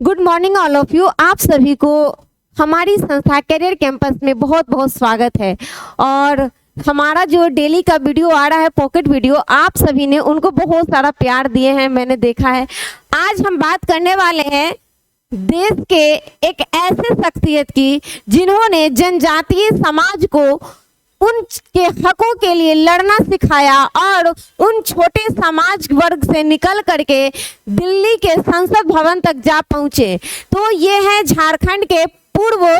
Good morning all of you. आप सभी को हमारी संस्था करियर कैंपस में बहुत बहुत स्वागत है। और हमारा जो डेली का वीडियो आ रहा है, पॉकेट वीडियो, आप सभी ने उनको बहुत सारा प्यार दिए हैं, मैंने देखा है। आज हम बात करने वाले हैं देश के एक ऐसे शख्सियत की जिन्होंने जनजातीय समाज को उनके हकों के लिए लड़ना सिखाया और उन छोटे समाज वर्ग से निकल करके दिल्ली के संसद भवन तक जा पहुंचे। तो ये है झारखंड के पूर्व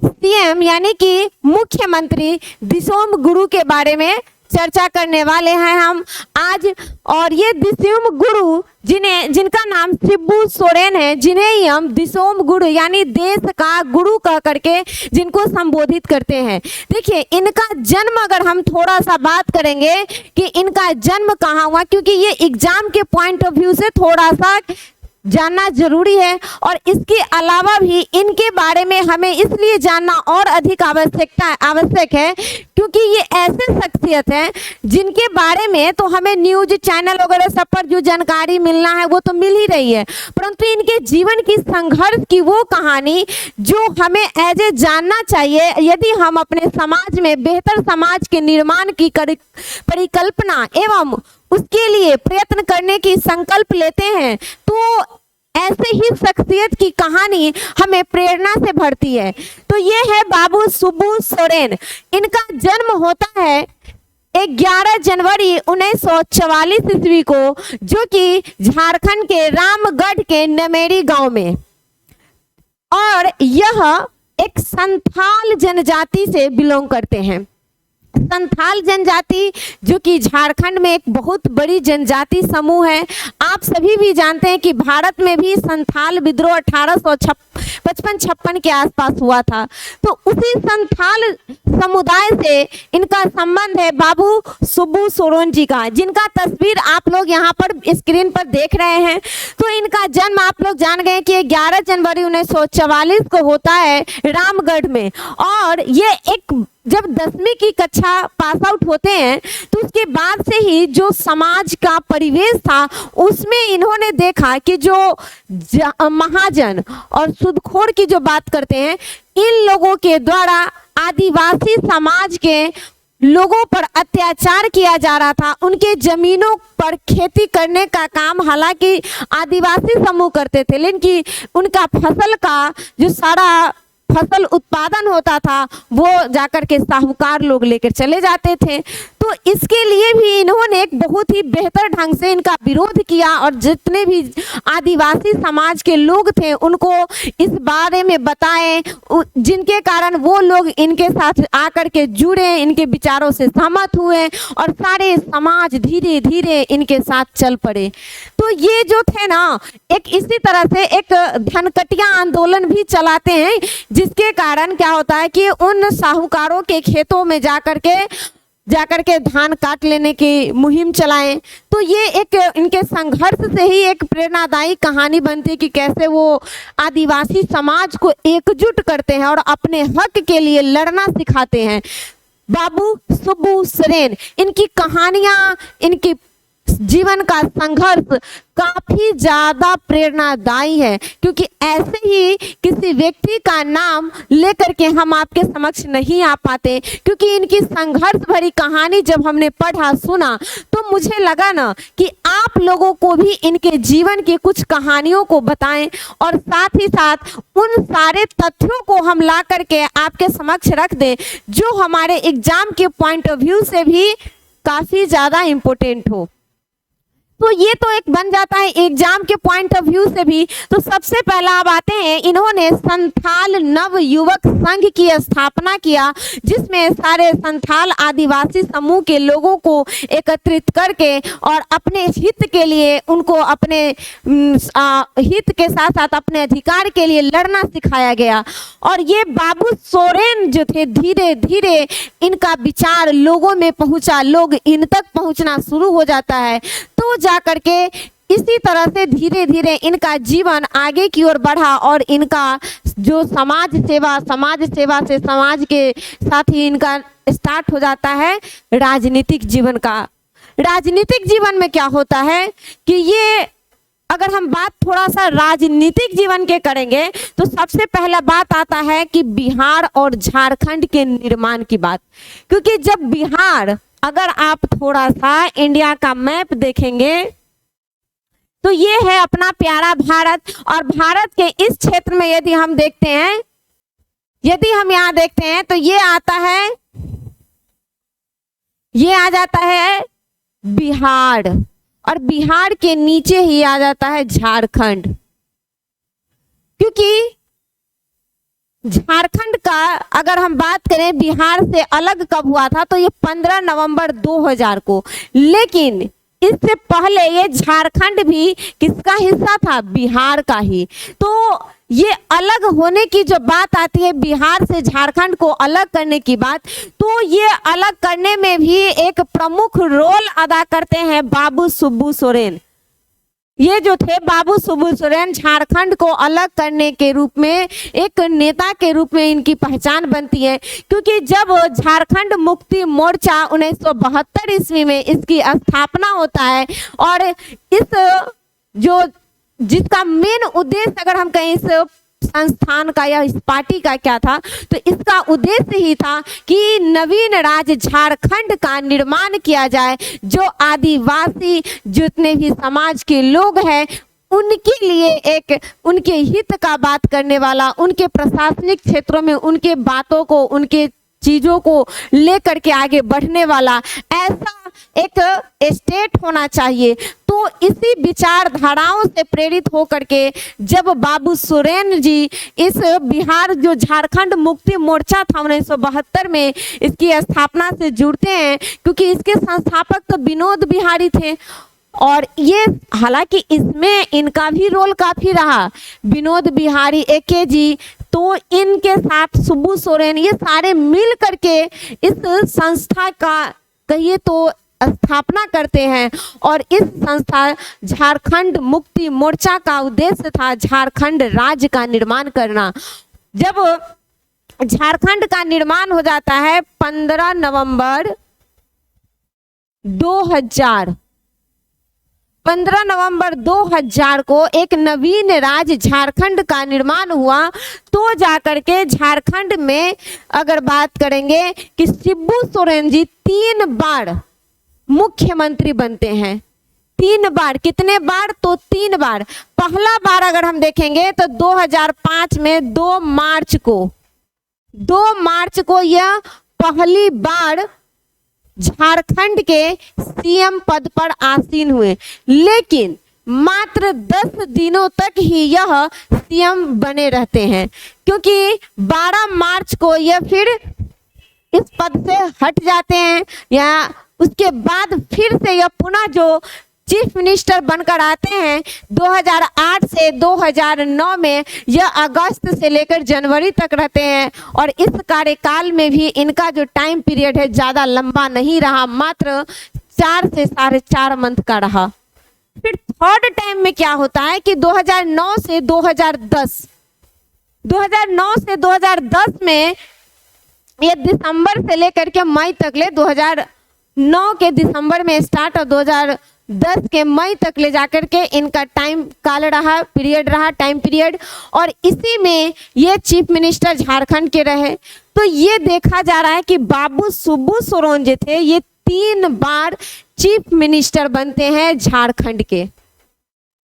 सीएम यानी कि मुख्यमंत्री दिसोम गुरु के बारे में चर्चा करने वाले हैं हम आज। और ये दिसोम गुरु जिनका नाम शिबू सोरेन है, जिन्हें ही हम दिसोम गुरु यानी देश का गुरु कह करके जिनको संबोधित करते हैं। देखिए, इनका जन्म अगर हम थोड़ा सा बात करेंगे कि इनका जन्म कहाँ हुआ, क्योंकि ये एग्जाम के पॉइंट ऑफ व्यू से थोड़ा सा जानना जरूरी है। और इसके अलावा भी इनके बारे में हमें इसलिए जानना और अधिक आवश्यक है क्योंकि ये ऐसे शख्सियत हैं जिनके बारे में तो हमें न्यूज चैनल वगैरह सब पर जो जानकारी मिलना है वो तो मिल ही रही है, परंतु इनके जीवन की संघर्ष की वो कहानी जो हमें एज ए जानना चाहिए यदि हम अपने समाज में बेहतर समाज के निर्माण की परिकल्पना एवं उसके लिए प्रयत्न करने की संकल्प लेते हैं, तो ऐसे ही शख्सियत की कहानी हमें प्रेरणा से भरती है। तो ये है बाबू शिबू सोरेन। इनका जन्म होता है 11 जनवरी 1944 ईस्वी को, जो कि झारखंड के रामगढ़ के नमेरी गांव में। और यह एक संथाल जनजाति से बिलोंग करते हैं। संथाल जनजाति जो कि झारखंड में एक बहुत बड़ी जनजाति समूह है। आप सभी भी जानते हैं कि भारत में भी संथाल विद्रोह 1855-56 के आसपास हुआ था। तो उसी संथाल समुदाय से इनका संबंध है बाबू शिबू सोरेन जी का, जिनका तस्वीर आप लोग यहाँ पर स्क्रीन पर देख रहे हैं। तो इनका जन्म आप लोग जान गए कि 11 जनवरी 1944 को होता है रामगढ़ में। और ये एक जब 10वीं की कक्षा पास आउट होते हैं तो उसके बाद से ही जो समाज का परिवेश था उसमें इन्होंने देखा कि जो महाजन और सूदखोर की जो बात करते हैं, इन लोगों के द्वारा आदिवासी समाज के लोगों पर अत्याचार किया जा रहा था। उनके जमीनों पर खेती करने का काम हालांकि आदिवासी समूह करते थे, लेकिन उनका फसल का जो सारा फसल उत्पादन होता था वो जाकर के साहूकार लोग लेकर चले जाते थे। तो इसके लिए भी इन्होंने एक बहुत ही बेहतर ढंग से इनका विरोध किया और जितने भी आदिवासी समाज के लोग थे उनको इस बारे में बताएं, जिनके कारण वो लोग इनके साथ आकर के जुड़े, इनके विचारों से सहमत हुए और सारे समाज धीरे धीरे इनके साथ चल पड़े। तो ये जो थे ना, एक इसी तरह से एक धनकटिया आंदोलन भी चलाते हैं, जिसके कारण क्या होता है कि उन साहूकारों के खेतों में जाकर के धान काट लेने की मुहिम चलाएं। तो ये एक इनके संघर्ष से ही एक प्रेरणादायी कहानी बनती है कि कैसे वो आदिवासी समाज को एकजुट करते हैं और अपने हक के लिए लड़ना सिखाते हैं। बाबू शिबू सोरेन, इनकी कहानियां, इनकी जीवन का संघर्ष काफी ज्यादा प्रेरणादायी है, क्योंकि ऐसे ही किसी व्यक्ति का नाम लेकर के हम आपके समक्ष नहीं आ पाते। क्योंकि इनकी संघर्ष भरी कहानी जब हमने पढ़ा सुना तो मुझे लगा ना कि आप लोगों को भी इनके जीवन की कुछ कहानियों को बताएं और साथ ही साथ उन सारे तथ्यों को हम ला करके आपके समक्ष रख दें जो हमारे एग्जाम के पॉइंट ऑफ व्यू से भी काफी ज्यादा इम्पोर्टेंट हो। तो ये तो एक बन जाता है एग्जाम के पॉइंट ऑफ व्यू से भी। तो सबसे पहला अब आते हैं, इन्होंने संथाल नव युवक संघ की स्थापना किया, जिसमें सारे संथाल आदिवासी समूह के लोगों को एकत्रित करके और अपने हित के लिए उनको अपने हित के साथ साथ अपने अधिकार के लिए लड़ना सिखाया गया। और ये बाबू सोरेन जो थे, धीरे धीरे इनका विचार लोगों में पहुंचा, लोग इन तक पहुंचना शुरू हो जाता है। तो जाकर के इसी तरह से धीरे धीरे इनका जीवन आगे की ओर बढ़ा और इनका जो समाज सेवा से समाज के साथ ही इनका स्टार्ट हो जाता है राजनीतिक जीवन का। राजनीतिक जीवन में क्या होता है कि ये अगर हम बात थोड़ा सा राजनीतिक जीवन के करेंगे तो सबसे पहला बात आता है कि बिहार और झारखंड के निर्माण की बात। क्योंकि जब बिहार, अगर आप थोड़ा सा इंडिया का मैप देखेंगे तो ये है अपना प्यारा भारत, और भारत के इस क्षेत्र में यदि हम देखते हैं, यदि हम यहाँ देखते हैं तो ये आता है, ये आ जाता है बिहार, और बिहार के नीचे ही आ जाता है झारखंड। क्योंकि झारखंड का अगर हम बात करें बिहार से अलग कब हुआ था तो ये 15 नवंबर 2000 को, लेकिन इससे पहले ये झारखंड भी किसका हिस्सा था? बिहार का ही। तो ये अलग होने की जो बात आती है, बिहार से झारखंड को अलग करने की बात, तो ये अलग करने में भी एक प्रमुख रोल अदा करते हैं बाबू सुब्बू सोरेन। ये जो थे बाबू सुब्बू सोरेन, झारखंड को अलग करने के रूप में एक नेता के रूप में इनकी पहचान बनती है। क्योंकि जब झारखंड मुक्ति मोर्चा 1972 ईस्वी में इसकी स्थापना होता है, और इस जो जिसका मेन उद्देश्य अगर हम कहें इस संस्थान का या इस पार्टी का क्या था, तो इसका उद्देश्य ही था कि नवीन राज्य झारखंड का निर्माण किया जाए, जो आदिवासी जितने भी समाज के लोग हैं उनके लिए एक उनके हित का बात करने वाला, उनके प्रशासनिक क्षेत्रों में उनके बातों को, उनके चीजों को लेकर के आगे बढ़ने वाला ऐसा एक स्टेट होना चाहिए। तो इसी विचारधाराओं से प्रेरित होकर के जब बाबू सोरेन जी इस बिहार जो झारखंड मुक्ति मोर्चा था 1972 में इसकी स्थापना से जुड़ते हैं, क्योंकि इसके संस्थापक तो विनोद बिहारी थे, और ये हालांकि इसमें इनका भी रोल काफी रहा, विनोद बिहारी एके जी, तो इनके साथ सुब्बू सोरेन, ये सारे मिल करके इस संस्था का कहिए तो स्थापना करते हैं। और इस संस्था झारखंड मुक्ति मोर्चा का उद्देश्य था झारखंड राज्य का निर्माण करना। जब झारखंड का निर्माण हो जाता है 15 नवंबर 2000 को एक नवीन राज्य झारखंड का निर्माण हुआ, तो जाकर के झारखंड में अगर बात करेंगे कि शिबू सोरेन जी 3 बार मुख्यमंत्री बनते हैं। 3 बार, कितने बार? तो 3 बार। पहला बार अगर हम देखेंगे तो 2005 में 2 मार्च को यह पहली बार झारखंड के सीएम पद पर आसीन हुए, लेकिन मात्र 10 दिनों तक ही यह सीएम बने रहते हैं, क्योंकि 12 मार्च को यह फिर इस पद से हट जाते हैं, या उसके बाद फिर से यह पुनः जो चीफ मिनिस्टर बनकर आते हैं 2008 से 2009 में, यह अगस्त से लेकर जनवरी तक रहते हैं। और इस कार्यकाल में भी इनका जो टाइम पीरियड है ज़्यादा लंबा नहीं रहा, मात्र 4 से 4.5 मंथ का रहा। फिर थर्ड टाइम में क्या होता है कि 2009 से 2010 में ये दिसंबर से लेकर के मई तक ले, 2009 के दिसंबर में स्टार्ट और 2010 के मई तक ले जाकर के इनका टाइम काल रहा, पीरियड रहा, टाइम पीरियड। और इसी में ये चीफ मिनिस्टर झारखंड के रहे। तो ये देखा जा रहा है कि बाबू सुब्बू सोरेन जो थे ये 3 बार चीफ मिनिस्टर बनते हैं झारखंड के।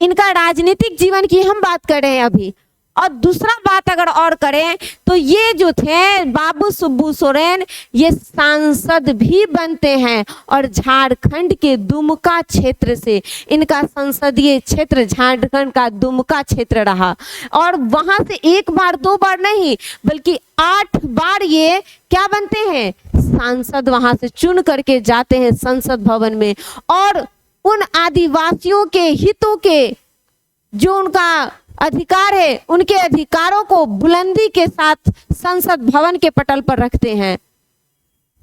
इनका राजनीतिक जीवन की हम बात कर रहे हैं अभी। और दूसरा बात अगर और करें तो ये जो थे बाबू सुब्बू सोरेन ये सांसद भी बनते हैं, और झारखंड के दुमका क्षेत्र से इनका संसदीय क्षेत्र झारखंड का दुमका क्षेत्र रहा। और वहां से 1 बार 2 बार नहीं बल्कि 8 बार ये क्या बनते हैं? सांसद वहां से चुन करके जाते हैं संसद भवन में, और उन आदिवासियों के हितों के जो उनका अधिकार है उनके अधिकारों को बुलंदी के साथ संसद भवन के पटल पर रखते हैं।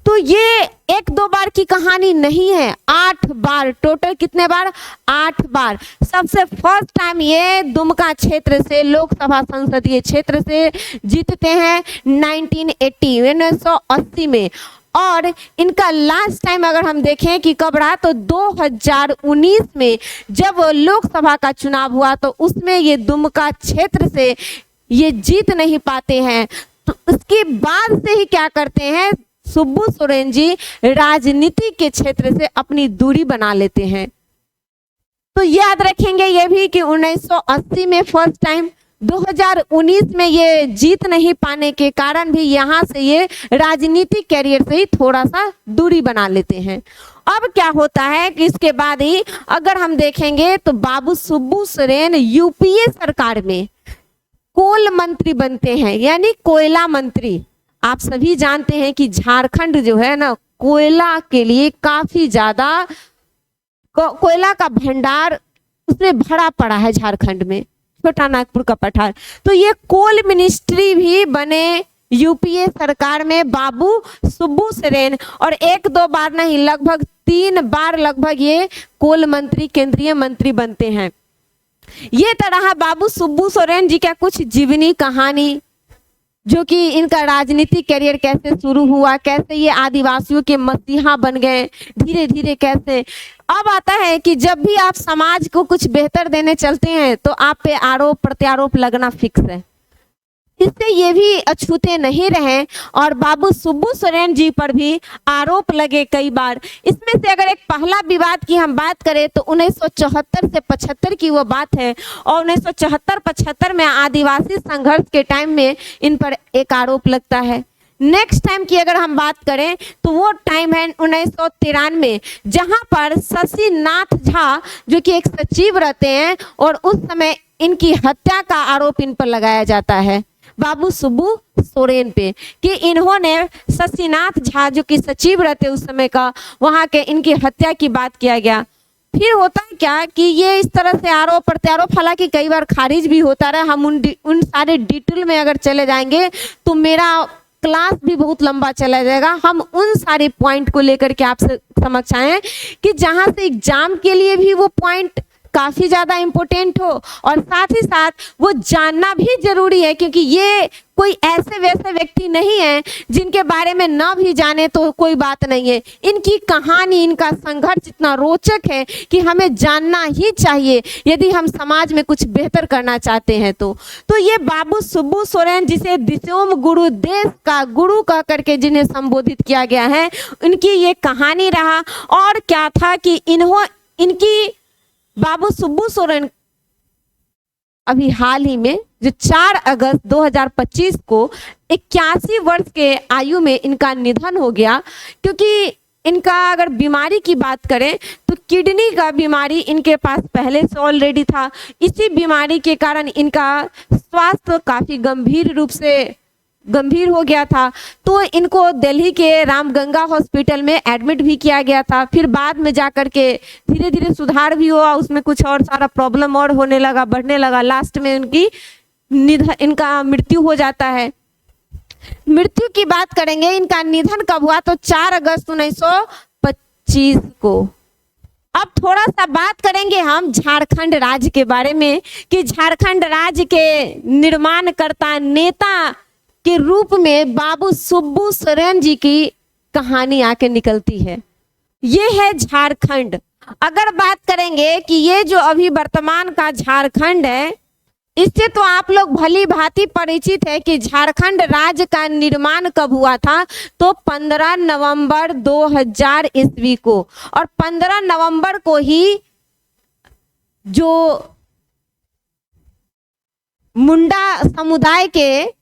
तो ये 1-2 बार की कहानी नहीं है, 8 बार टोटल। कितने बार? 8 बार। सबसे फर्स्ट टाइम ये दुमका क्षेत्र से, लोकसभा संसदीय क्षेत्र से जीतते हैं 1980 में, और इनका लास्ट टाइम अगर हम देखें कि कब रहा तो 2019 में जब लोकसभा का चुनाव हुआ तो उसमें ये दुमका क्षेत्र से ये जीत नहीं पाते हैं। तो उसके बाद से ही क्या करते हैं, सुब्बू सोरेन जी राजनीति के क्षेत्र से अपनी दूरी बना लेते हैं। तो याद रखेंगे ये भी कि 1980 में फर्स्ट टाइम, 2019 में ये जीत नहीं पाने के कारण भी यहाँ से ये राजनीतिक कैरियर से ही थोड़ा सा दूरी बना लेते हैं। अब क्या होता है कि इसके बाद ही अगर हम देखेंगे तो बाबू सुब्बू सोरेन यूपीए सरकार में कोल मंत्री बनते हैं, यानी कोयला मंत्री। आप सभी जानते हैं कि झारखंड जो है ना कोयला के लिए काफी ज्यादा कोयला का भंडार उसमें भरा पड़ा है झारखंड में, छोटा नागपुर का पठार। तो ये कोल मिनिस्ट्री भी बने यूपीए सरकार में बाबू सुब्बू सोरेन, और एक दो बार नहीं लगभग 3 बार लगभग ये कोल मंत्री, केंद्रीय मंत्री बनते हैं। ये तरह बाबू सुब्बू सोरेन जी का कुछ जीवनी कहानी, जो कि इनका राजनीतिक करियर कैसे शुरू हुआ, कैसे ये आदिवासियों के मसीहा बन गए, धीरे धीरे कैसे। अब आता है कि जब भी आप समाज को कुछ बेहतर देने चलते हैं तो आप पे आरोप प्रत्यारोप लगना फिक्स है। इससे ये भी अछूते नहीं रहे और बाबू सुब्बू सोरेन जी पर भी आरोप लगे कई बार। इसमें से अगर एक पहला विवाद की हम बात करें तो 1974 से 75 की वो बात है, और 1974-75 में आदिवासी संघर्ष के टाइम में इन पर एक आरोप लगता है। नेक्स्ट टाइम की अगर हम बात करें तो वो टाइम है 1993, जहां पर शशिनाथ झा जो कि एक सचिव रहते हैं और उस समय इनकी हत्या का आरोप इन पर लगाया जाता है बाबू सुब्बू सोरेन पे, कि इन्होंने शशिनाथ झा जो कि सचिव रहते उस समय का, वहां के इनकी हत्या की बात किया गया। फिर होता है क्या कि ये इस तरह से आरोप प्रत्यारोप हालांकि कई बार खारिज भी होता रहा। हम उन सारे डिटेल में अगर चले जाएंगे तो मेरा क्लास भी बहुत लंबा चला जाएगा। हम उन सारे पॉइंट को लेकर के आपसे समक्ष आए कि जहां से एग्जाम के लिए भी वो पॉइंट काफी ज्यादा इंपॉर्टेंट हो और साथ ही साथ वो जानना भी जरूरी है, क्योंकि ये कोई ऐसे वैसे व्यक्ति नहीं है जिनके बारे में ना भी जाने तो कोई बात नहीं है। इनकी कहानी, इनका संघर्ष इतना रोचक है कि हमें जानना ही चाहिए यदि हम समाज में कुछ बेहतर करना चाहते हैं। तो ये बाबू सुब्बू सोरेन जिसे दिसोम गुरु, देश का गुरु कह करके जिन्हें संबोधित किया गया है, उनकी ये कहानी रहा। और क्या था कि इनकी बाबू सुब्बू सोरेन अभी हाल ही में जो 4 अगस्त 2025 को 81 वर्ष के आयु में इनका निधन हो गया। क्योंकि इनका अगर बीमारी की बात करें तो किडनी का बीमारी इनके पास पहले से ऑलरेडी था। इसी बीमारी के कारण इनका स्वास्थ्य काफी गंभीर हो गया था। तो इनको दिल्ली के रामगंगा हॉस्पिटल में एडमिट भी किया गया था। फिर बाद में जाकर के धीरे धीरे सुधार भी हुआ, उसमें कुछ और सारा प्रॉब्लम और होने लगा, बढ़ने लगा। लास्ट में इनका मृत्यु हो जाता है। मृत्यु की बात करेंगे, इनका निधन कब हुआ तो 4 अगस्त 1925 को। अब थोड़ा सा बात करेंगे हम झारखंड राज्य के बारे में कि झारखंड राज्य के निर्माणकर्ता नेता के रूप में बाबू सुब्बू सोरेन जी की कहानी आके निकलती है। ये है झारखंड। अगर बात करेंगे कि ये जो अभी वर्तमान का झारखंड है, इससे तो आप लोग भली भांति परिचित है कि झारखंड राज्य का निर्माण कब हुआ था तो 15 नवंबर 2000 ईस्वी को। और 15 नवंबर को ही जो मुंडा समुदाय के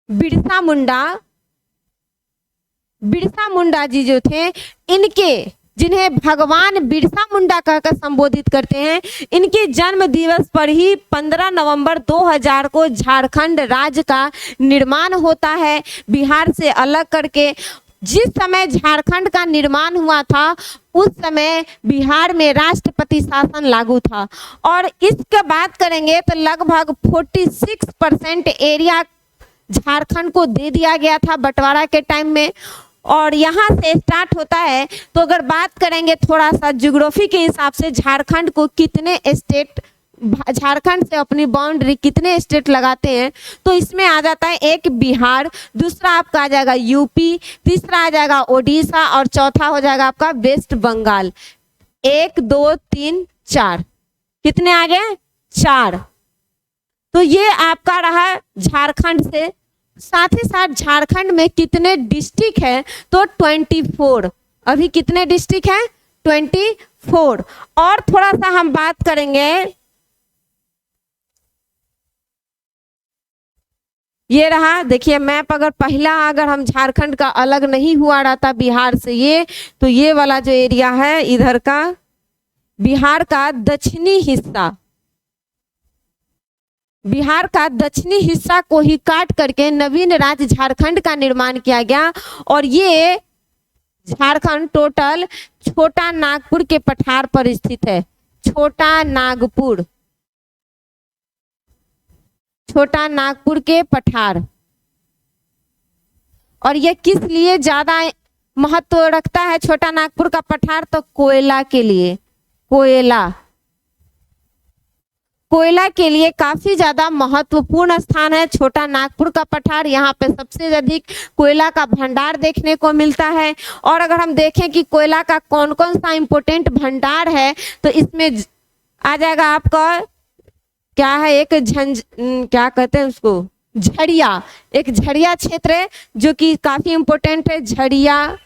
बिरसा मुंडा जी जो थे, इनके जिन्हें भगवान बिरसा मुंडा कहकर संबोधित करते हैं, इनके जन्म दिवस पर ही 15 नवंबर 2000 को झारखंड राज्य का निर्माण होता है बिहार से अलग करके। जिस समय झारखंड का निर्माण हुआ था उस समय बिहार में राष्ट्रपति शासन लागू था। और इसके बात करेंगे तो लगभग 46% एरिया झारखंड को दे दिया गया था बंटवारा के टाइम में। और यहाँ से स्टार्ट होता है तो अगर बात करेंगे थोड़ा सा ज्योग्राफी के हिसाब से झारखंड को कितने स्टेट झारखंड से अपनी बाउंड्री कितने स्टेट लगाते हैं, तो इसमें आ जाता है एक बिहार, दूसरा आपका आ जाएगा यूपी, तीसरा आ जाएगा ओडिशा और चौथा हो जाएगा आपका वेस्ट बंगाल। 1 2 3 4, कितने आ गए? 4। तो ये आपका रहा झारखंड से। साथ ही साथ झारखंड में कितने डिस्ट्रिक्ट है, तो 24। अभी कितने डिस्ट्रिक्ट है? 24। और थोड़ा सा हम बात करेंगे, ये रहा देखिए मैप। अगर पहला अगर हम झारखंड का अलग नहीं हुआ रहता बिहार से ये, तो ये वाला जो एरिया है इधर का बिहार का दक्षिणी हिस्सा, बिहार का दक्षिणी हिस्सा को ही काट करके नवीन राज्य झारखंड का निर्माण किया गया। और ये झारखंड टोटल छोटा नागपुर के पठार पर स्थित है। छोटा नागपुर, छोटा नागपुर के पठार। और ये किस लिए ज्यादा महत्व रखता है छोटा नागपुर का पठार? तो कोयला के लिए। कोयला, कोयला के लिए काफी ज्यादा महत्वपूर्ण स्थान है छोटा नागपुर का पठार। यहाँ पे सबसे अधिक कोयला का भंडार देखने को मिलता है। और अगर हम देखें कि कोयला का कौन कौन सा इंपोर्टेंट भंडार है, तो इसमें आ जाएगा आपका क्या है, एक क्या कहते हैं उसको, झरिया। एक झरिया क्षेत्र है जो कि काफी इंपोर्टेंट है, झरिया।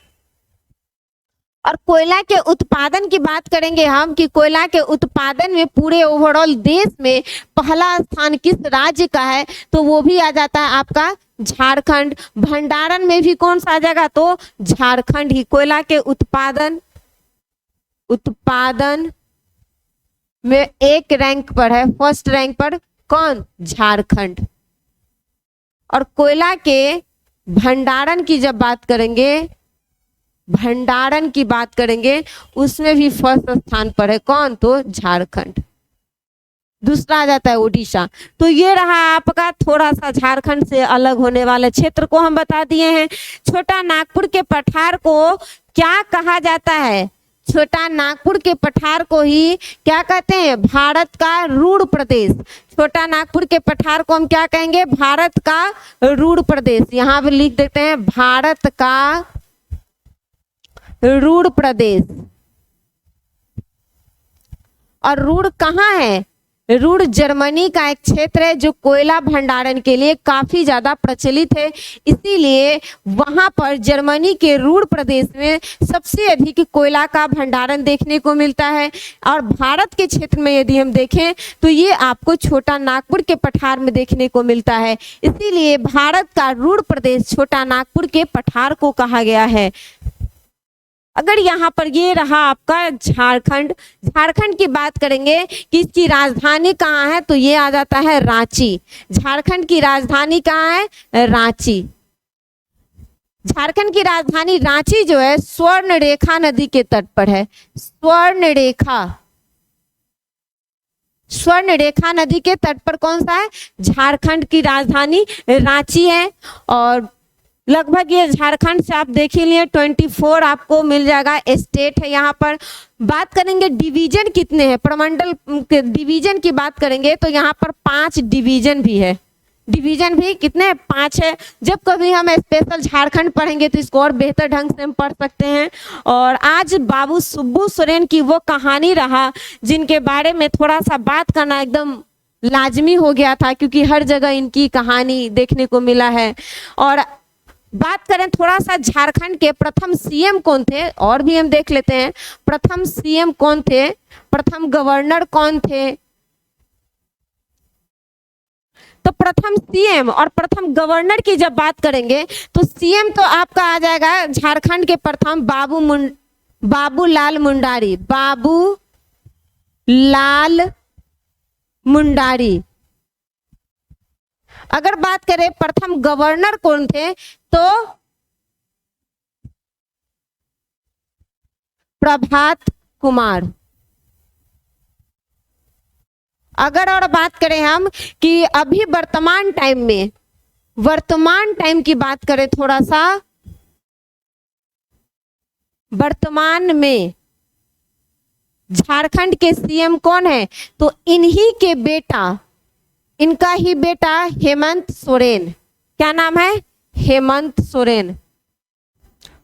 और कोयला के उत्पादन की बात करेंगे हम कि कोयला के उत्पादन में पूरे ओवरऑल देश में पहला स्थान किस राज्य का है, तो वो भी आ जाता है आपका झारखंड। भंडारण में भी कौन सा आ जाएगा, तो झारखंड ही। कोयला के उत्पादन में एक रैंक पर है, फर्स्ट रैंक पर कौन? झारखंड। और कोयला के भंडारण की जब बात करेंगे, भंडारण की बात करेंगे, उसमें भी फर्स्ट स्थान पर है कौन? तो झारखंड। दूसरा आ जाता है उड़ीसा। तो ये रहा आपका थोड़ा सा झारखंड से अलग होने वाले क्षेत्र को हम बता दिए हैं। छोटा नागपुर के पठार को क्या कहा जाता है? छोटा नागपुर के पठार को ही क्या कहते हैं? भारत का रूढ़ प्रदेश। छोटा नागपुर के पठार को हम क्या कहेंगे? भारत का रूढ़ प्रदेश। यहाँ पे लिख देते हैं भारत का रूढ़ प्रदेश। और रूढ़ कहाँ है? रूढ़ जर्मनी का एक क्षेत्र है जो कोयला भंडारण के लिए काफी ज्यादा प्रचलित है। इसीलिए वहां पर जर्मनी के रूढ़ प्रदेश में सबसे अधिक कोयला का भंडारण देखने को मिलता है। और भारत के क्षेत्र में यदि हम देखें तो ये आपको छोटा नागपुर के पठार में देखने को मिलता है। इसीलिए भारत का रूढ़ प्रदेश छोटा नागपुर के पठार को कहा गया है। अगर यहाँ पर ये रहा आपका झारखंड, झारखंड की बात करेंगे कि इसकी राजधानी कहाँ है, तो ये आ जाता है रांची। झारखंड की राजधानी कहाँ है? रांची। झारखंड की राजधानी रांची जो है स्वर्ण रेखा नदी के तट पर है। स्वर्ण रेखा नदी के तट पर कौन सा है? झारखंड की राजधानी रांची है। और लगभग ये झारखंड से आप देख ही लिए 24 आपको मिल जाएगा स्टेट है। यहाँ पर बात करेंगे डिवीजन कितने हैं, प्रमंडल के डिवीजन की बात करेंगे तो यहाँ पर 5 डिवीजन भी है। डिवीजन भी कितने? 5 है। जब कभी हम स्पेशल झारखंड पढ़ेंगे तो इसको और बेहतर ढंग से हम पढ़ सकते हैं। और आज बाबू सुब्बू सोरेन की वो कहानी रहा जिनके बारे में थोड़ा सा बात करना एकदम लाजमी हो गया था, क्योंकि हर जगह इनकी कहानी देखने को मिला है। और बात करें थोड़ा सा झारखंड के प्रथम सीएम कौन थे, और भी हम देख लेते हैं प्रथम सीएम कौन थे, प्रथम गवर्नर कौन थे। तो प्रथम सीएम और प्रथम गवर्नर की जब बात करेंगे तो सीएम तो आपका आ जाएगा झारखंड के प्रथम बाबूलाल मुंडारी। बाबूलाल मुंडारी। अगर बात करें प्रथम गवर्नर कौन थे तो प्रभात कुमार। अगर और बात करें हम कि अभी वर्तमान टाइम की बात करें, थोड़ा सा वर्तमान में झारखंड के सीएम कौन है? तो इन्हीं के बेटा, इनका ही बेटा हेमंत सोरेन। क्या नाम है? हेमंत सोरेन।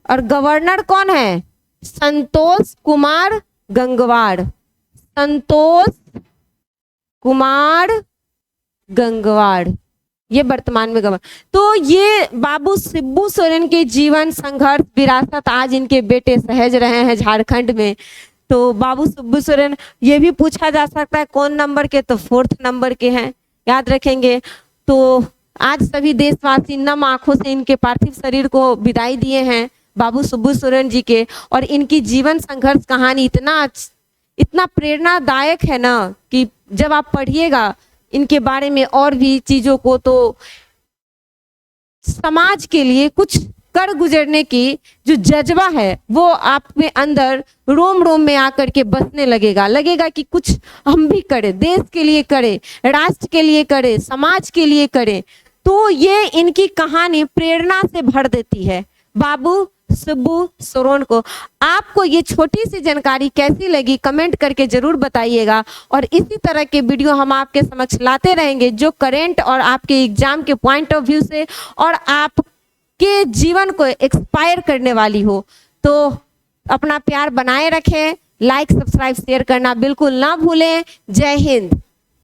और गवर्नर कौन है? संतोष कुमार गंगवार। संतोष कुमार गंगवार ये वर्तमान में गवर्नर। तो ये बाबू शिबू सोरेन के जीवन संघर्ष विरासत आज इनके बेटे सहेज रहे हैं झारखंड में। तो बाबू शिबू सोरेन, ये भी पूछा जा सकता है कौन नंबर के? तो 4th नंबर के हैं, याद रखेंगे। तो आज सभी देशवासी नम आंखों से इनके पार्थिव शरीर को विदाई दिए हैं बाबू शिबू सोरेन जी के। और इनकी जीवन संघर्ष कहानी इतना प्रेरणादायक है ना कि जब आप पढ़िएगा इनके बारे में और भी चीजों को, तो समाज के लिए कुछ कर गुजरने की जो जज्बा है वो आप में अंदर रोम रोम में आकर के बसने लगेगा कि कुछ हम भी करें, देश के लिए करें, राष्ट्र के लिए करें, समाज के लिए करें। तो ये इनकी कहानी प्रेरणा से भर देती है बाबू शिबू सोरेन को। आपको ये छोटी सी जानकारी कैसी लगी कमेंट करके जरूर बताइएगा। और इसी तरह के वीडियो हम आपके समक्ष लाते रहेंगे जो करेंट और आपके एग्जाम के पॉइंट ऑफ व्यू से और आपके जीवन को एक्सपायर करने वाली हो। तो अपना प्यार बनाए रखें, लाइक सब्सक्राइब शेयर करना बिल्कुल ना भूलें। जय हिंद।